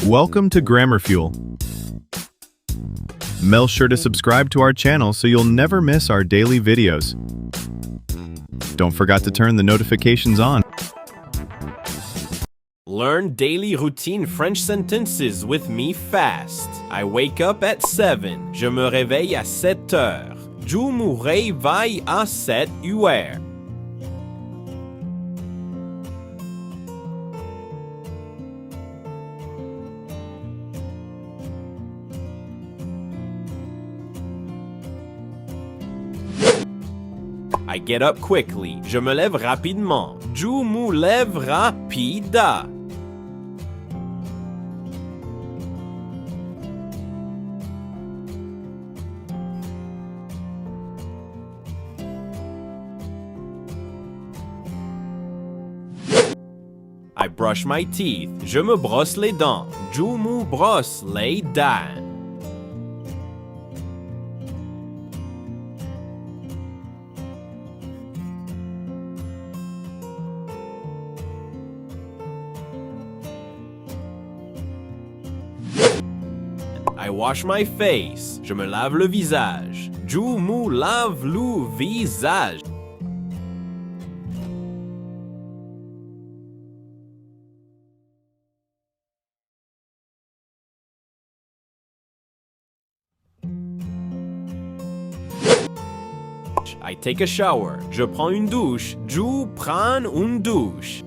Welcome to Grammar Fuel. Make sure to subscribe to our channel so you'll never miss our daily videos. Don't forget to turn the notifications on. Learn daily routine French sentences with me fast. I wake up at 7. Je me réveille à 7 heures. Je me réveille à 7 heures. I get up quickly. Je me lève rapidement. Je me lève rapida. I brush my teeth. Je me brosse les dents. Je me brosse les dents. I wash my face. Je me lave le visage. Je me lave le visage. I take a shower. Je prends une douche. Je prends une douche.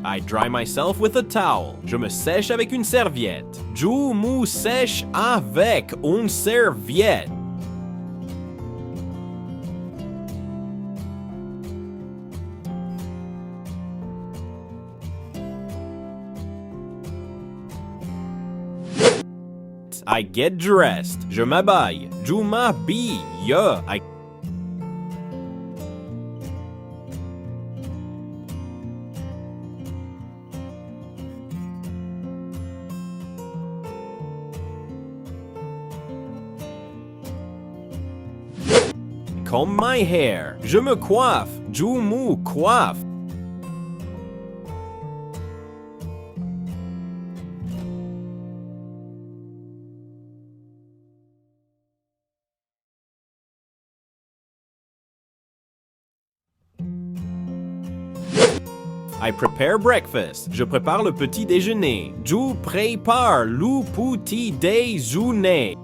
I dry myself with a towel. Je me sèche avec une serviette. Je me sèche avec une serviette. I get dressed. Je m'habille. Je m'habille. Comb my hair. Je me coiffe. Je me coiffe. I prepare breakfast. Je prépare le petit déjeuner. Je prépare le petit déjeuner.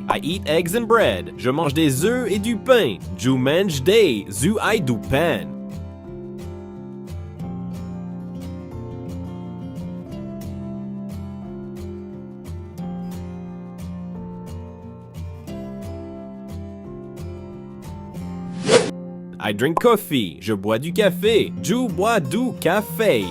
I eat eggs and bread. Je mange des œufs et du pain. Je mange des œufs et du pain. I drink coffee. Je bois du café. Je bois du café.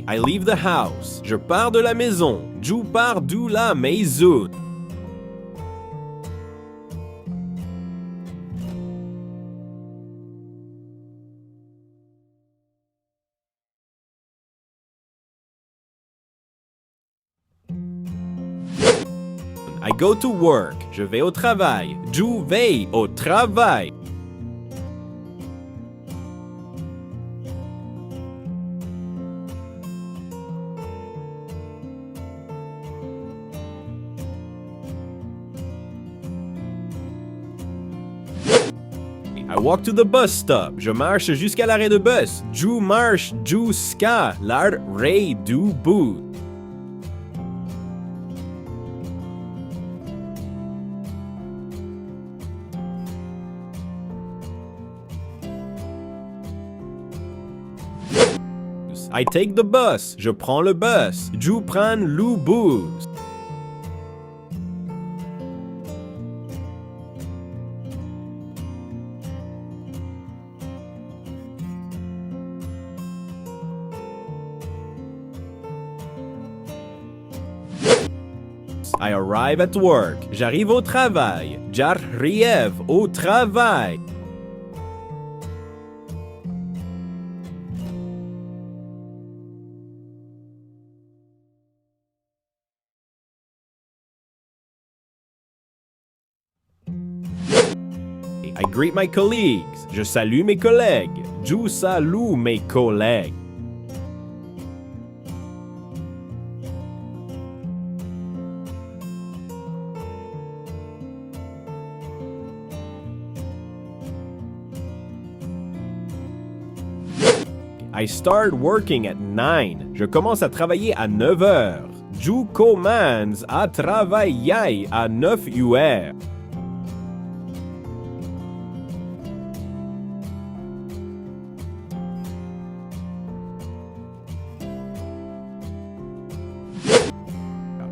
I leave the house. Je pars de la maison. Je pars de la maison. I go to work. Je vais au travail. Je vais au travail. I walk to the bus stop. Je marche jusqu'à l'arrêt de bus. Je marche jusqu'à l'arrêt du bus. I take the bus. Je prends le bus. Je prends le bus. I arrive at work. J'arrive au travail. J'arrive au travail. I greet my colleagues. Je salue mes collègues. Je salue mes collègues. I start working at 9. Je commence à travailler à 9 heures. Je commence à travailler à 9 heures.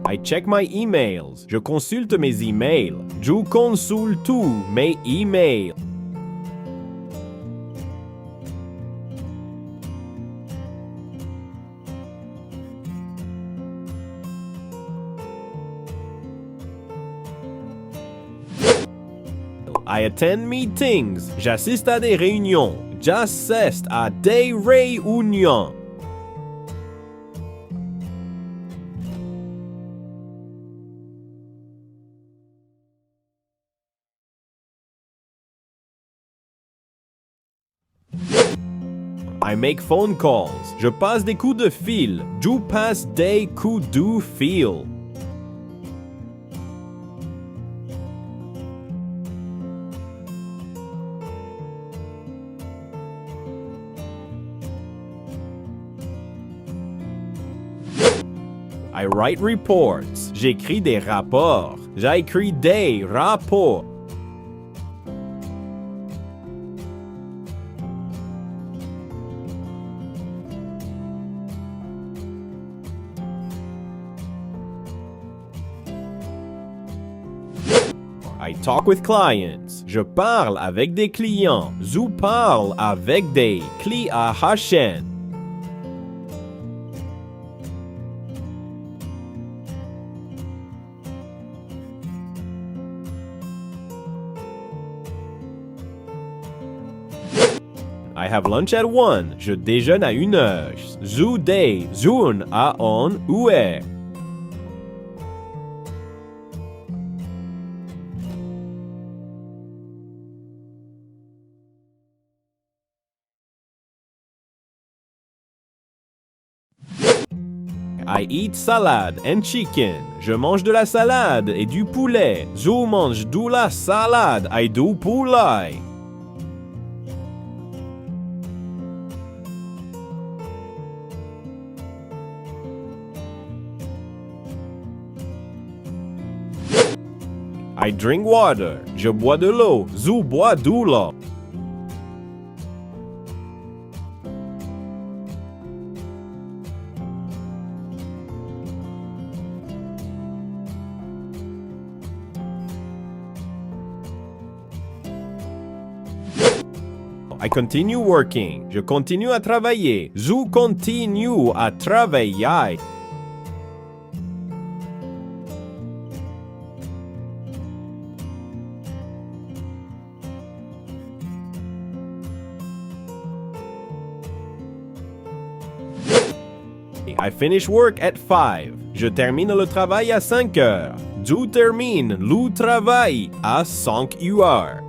I check my emails. Je consulte mes emails. Je consulte mes emails. I attend meetings. J'assiste à des réunions. J'assiste à des réunions. I make phone calls. Je passe des coups de fil. Je passe des coups de fil. I write reports. J'écris des rapports. J'écris des rapports. I talk with clients. Je parle avec des clients. Je parle avec des clients. I have lunch at 1. Je déjeune à 1 heure. Je déjeune à 1 heure. I eat salad and chicken. Je mange de la salade et du poulet. Je mange de la salade et du poulet. I drink water. Je bois de l'eau. Je bois de l'eau. I continue working. Je continue à travailler. Je continue à travailler. I finish work at 5. Je termine le travail à 5 heures. Je termine le travail à 5 heures.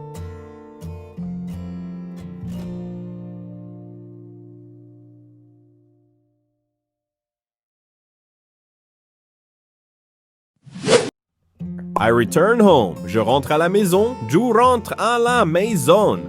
I return home. Je rentre à la maison. Je rentre à la maison.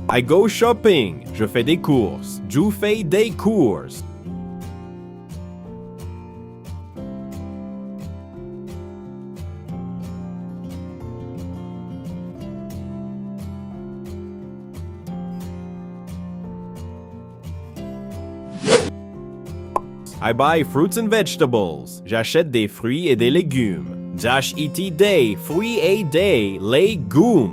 I go shopping. Je fais des courses. Je fais des courses. I buy fruits and vegetables. J'achète des fruits et des légumes. J'ach été des fruits et des légumes.